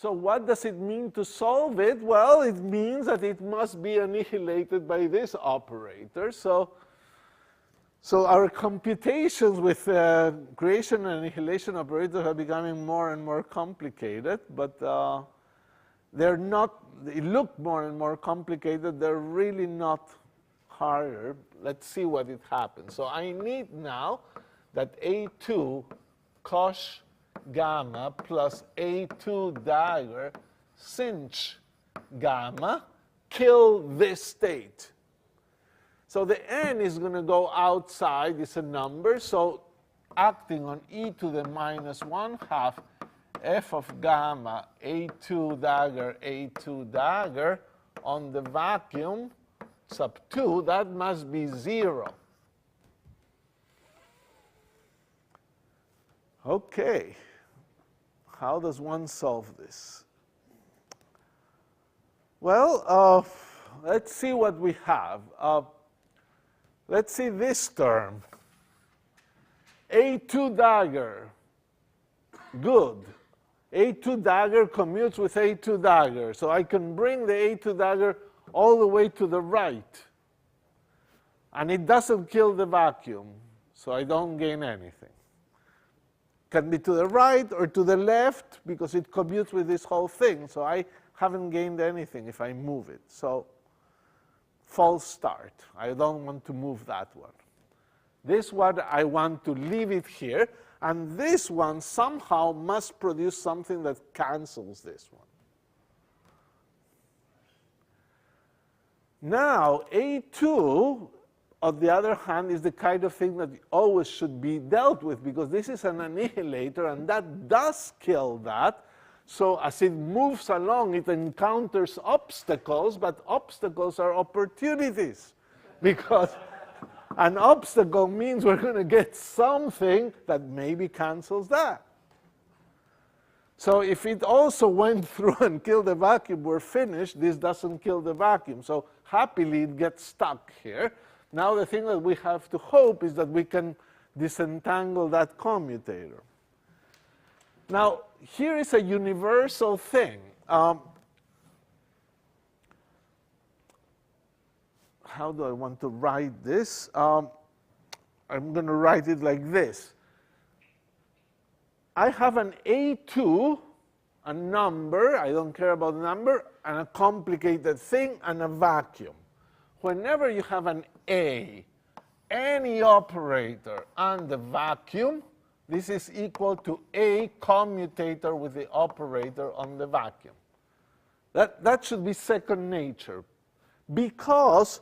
So what does it mean to solve it? Well, it means that it must be annihilated by this operator. So our computations with creation and annihilation operators are becoming more and more complicated, but they're not, they look more and more complicated. They're really not harder. Let's see what it happens. So I need now that A2 cosh gamma plus A2 dagger sinh gamma kill this state. So the n is going to go outside. It's a number. So acting on e to the minus 1/2 f of gamma A2 dagger on the vacuum sub 2, that must be 0. Okay. How does one solve this? Well, let's see what we have. Let's see this term. A2 dagger. Good. A2 dagger commutes with A2 dagger. So I can bring the A2 dagger all the way to the right. And it doesn't kill the vacuum. So I don't gain anything. Can be to the right or to the left because it commutes with this whole thing. So I haven't gained anything if I move it. So false start. I don't want to move that one. This one, I want to leave it here. And this one somehow must produce something that cancels this one. Now, A2, on the other hand, is the kind of thing that always should be dealt with, because this is an annihilator, and that does kill that. So as it moves along, it encounters obstacles, but obstacles are opportunities, because an obstacle means we're going to get something that maybe cancels that. So if it also went through and killed the vacuum, we're finished. This doesn't kill the vacuum. So happily, it gets stuck here. Now the thing that we have to hope is that we can disentangle that commutator. Now, here is a universal thing. How do I want to write this? I'm going to write it like this. I have an A2, a number, I don't care about the number, and a complicated thing, and a vacuum. Whenever you have an A, any operator, and the vacuum, this is equal to A commutator with the operator on the vacuum. That should be second nature, because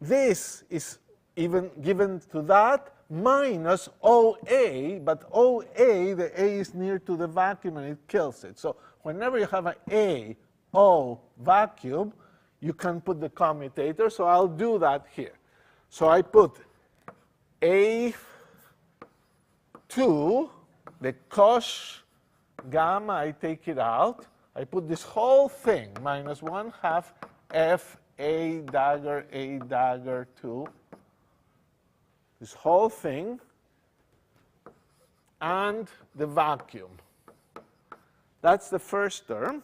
this is even given to that minus OA, but OA, the A is near to the vacuum and it kills it. So whenever you have an A, O vacuum, you can put the commutator. So I'll do that here. So I put A2, the cosh gamma, I take it out. I put this whole thing, minus 1/2 F A dagger 2. This whole thing, and the vacuum. That's the first term.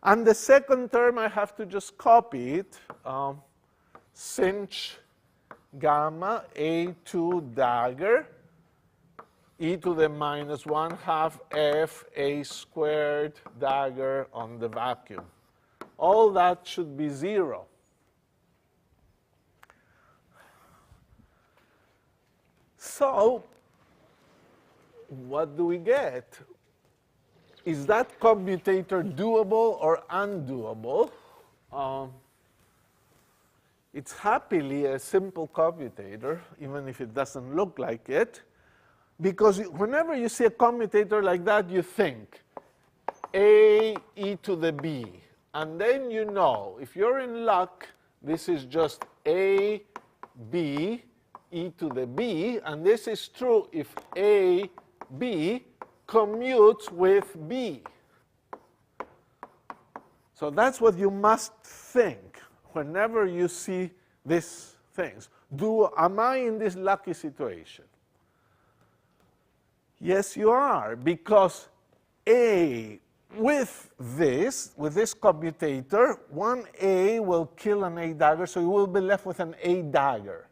And the second term, I have to just copy it. Sinh gamma A2 dagger e to the minus 1/2 F A squared dagger on the vacuum. All that should be 0. So what do we get? Is that commutator doable or undoable? It's happily a simple commutator, even if it doesn't look like it, because whenever you see a commutator like that, you think A e to the B. And then you know, if you're in luck, this is just A, B, e to the B, and this is true if A, B commutes with B. So that's what you must think whenever you see these things. Am I in this lucky situation? Yes, you are, because A with this commutator, one A will kill an A dagger, so you will be left with an A dagger.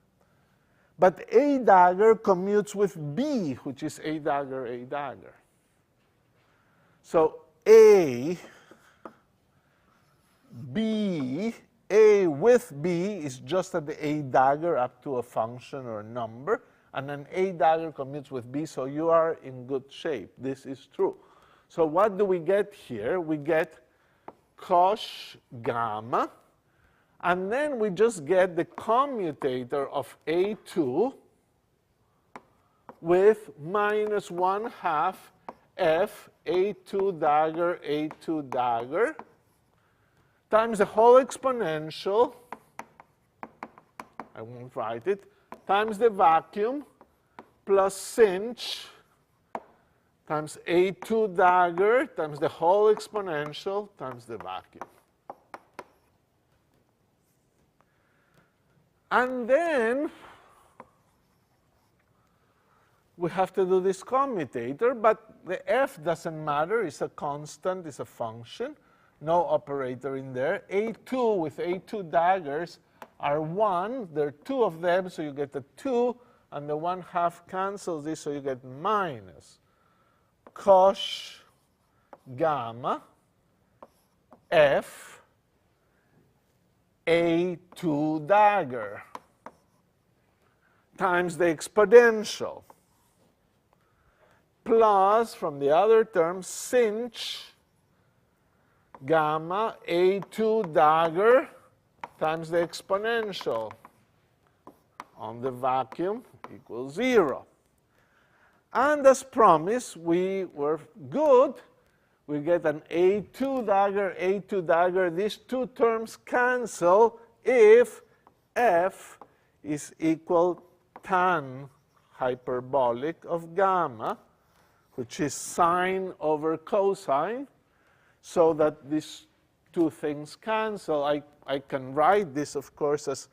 But A dagger commutes with B, which is A dagger, A dagger. So A, B, A with B is just at the A dagger up to a function or a number, and an A dagger commutes with B, so you are in good shape. This is true. So what do we get here? We get cosh gamma, and then we just get the commutator of A2 with minus 1/2 F A2 dagger, A2 dagger, times the whole exponential, I won't write it, times the vacuum, plus sinh, times A2 dagger, times the whole exponential, times the vacuum. And then we have to do this commutator, but the F doesn't matter. It's a constant. It's a function. No operator in there. A2 with A2 daggers are 1. There are 2 of them, so you get a 2. And the 1/2 cancels this, so you get minus cosh gamma F A2 dagger times the exponential plus, from the other term, sinh gamma A2 dagger times the exponential on the vacuum equals 0. And as promised, we were good. We get an A2 dagger, A2 dagger. These 2 terms cancel if F is equal tan hyperbolic of gamma, which is sine over cosine, so that these 2 things cancel. I can write this, of course, as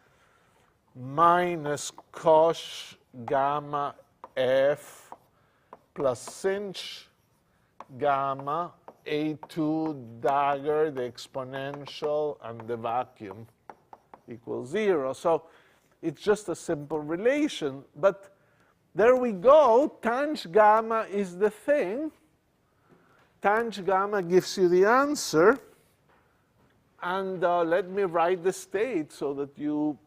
minus cosh gamma F plus sinh gamma A2 dagger, the exponential, and the vacuum equals 0. So it's just a simple relation. But there we go. Tang gamma is the thing. Tang gamma gives you the answer. And let me write the state so that you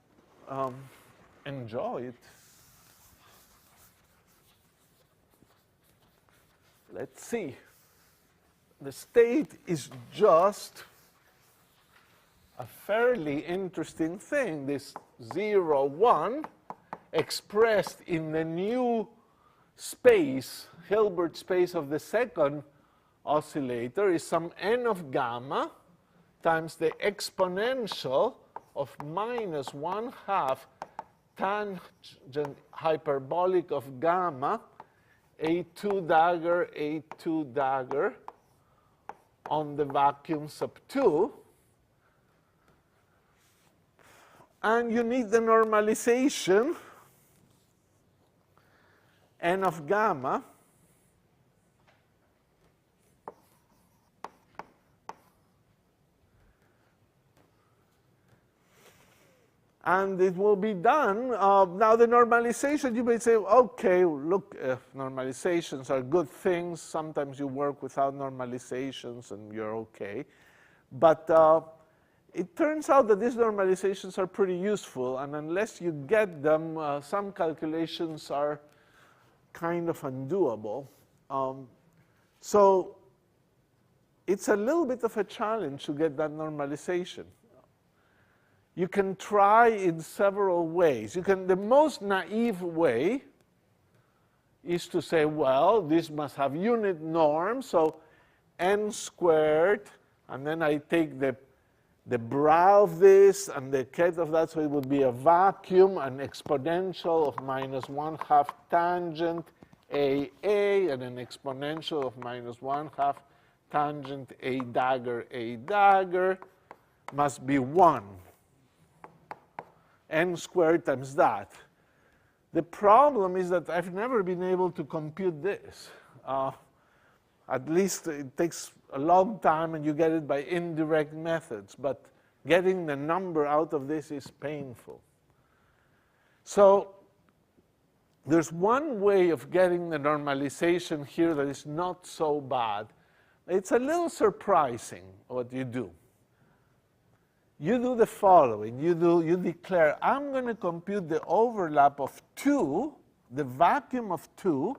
enjoy it. Let's see. The state is just a fairly interesting thing. This 0, 1 expressed in the new space, Hilbert space of the second oscillator, is some n of gamma times the exponential of minus 1/2 tangent hyperbolic of gamma A2 dagger, A2 dagger on the vacuum sub 2. And you need the normalization, n of gamma, and it will be done. Now the normalization, you may say, okay, look, normalizations are good things. Sometimes you work without normalizations and you're okay. But it turns out that these normalizations are pretty useful, and unless you get them, some calculations are kind of undoable. So it's a little bit of a challenge to get that normalization. You can try in several ways. The most naive way is to say, well, this must have unit norms, so n squared, and then I take the brow of this and the ket of that, so it would be a vacuum, an exponential of minus 1/2 tangent AA, and an exponential of minus 1/2 tangent A dagger must be 1. N squared times that. The problem is that I've never been able to compute this. At least it takes a long time and you get it by indirect methods, but getting the number out of this is painful. So there's one way of getting the normalization here that is not so bad. It's a little surprising what you do. You do the following. You declare, I'm going to compute the overlap of 2, the vacuum of 2,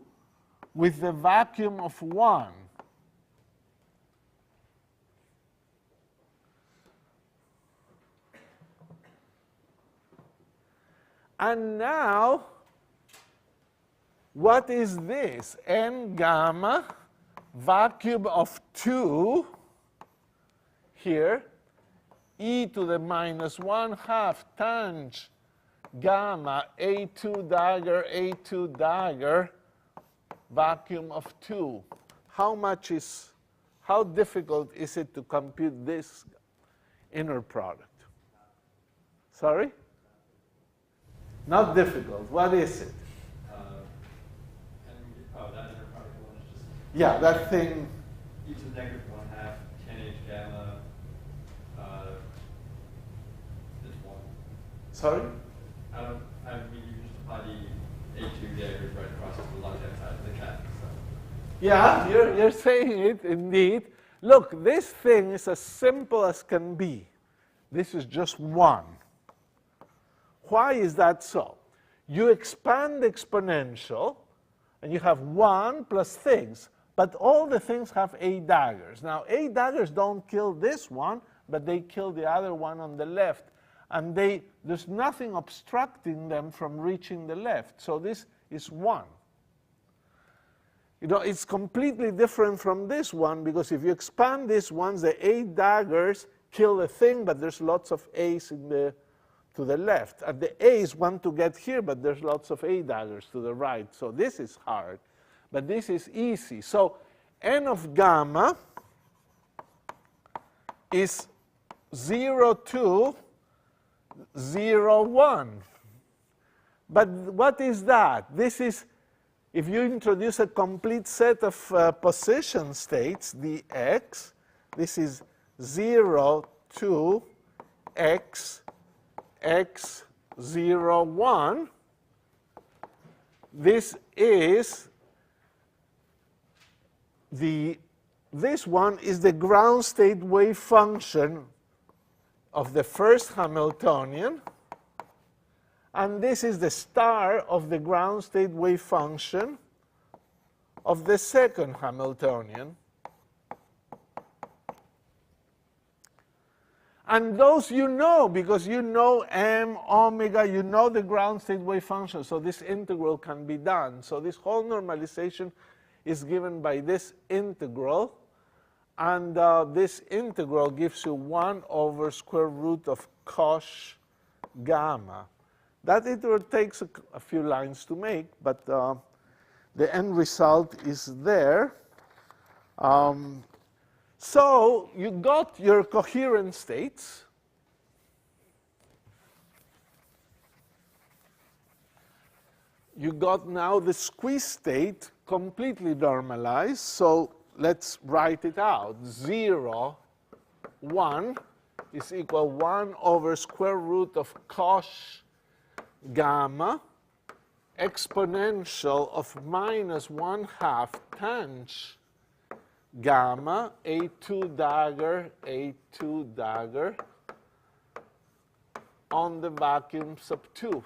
with the vacuum of 1. And now, what is this? N gamma vacuum of 2 here, e to the minus 1/2 tang gamma A2 dagger vacuum of 2. How difficult is it to compute this inner product? Sorry? Not difficult. What is it? That inner product one is just... Yeah, that thing. E to the negative 1/2 10H gamma is 1. Sorry? I mean, you can just apply the A2 daggers right across to the left-hand side of the cat. So. Yeah, you're saying it indeed. Look, this thing is as simple as can be. This is just 1. Why is that so? You expand the exponential, and you have 1 plus things. But all the things have A daggers. Now, A daggers don't kill this one, but they kill the other one on the left. And there's nothing obstructing them from reaching the left. So this is 1. You know, it's completely different from this one, because if you expand this one, the A daggers kill the thing, but there's lots of A's to the left. And the A's want to get here, but there's lots of A daggers to the right. So this is hard, but this is easy. So N of gamma is 0, 2, 0, 1. But what is that? This is, if you introduce a complete set of position states, dx, this is 0, 2, x, x, 0, 1. This is this one is the ground state wave function of the first Hamiltonian, and this is the star of the ground state wave function of the second Hamiltonian. And those you know, because you know m, omega, you know the ground state wave function, so this integral can be done. So this whole normalization is given by this integral, and this integral gives you 1 over square root of cosh gamma. That integral takes a few lines to make, but the end result is there. So you got your coherent states. You got now the squeeze state completely normalized. So let's write it out. 0, 1 is equal 1 over square root of cosh gamma exponential of minus 1/2 tang gamma A2 dagger on the vacuum sub 2.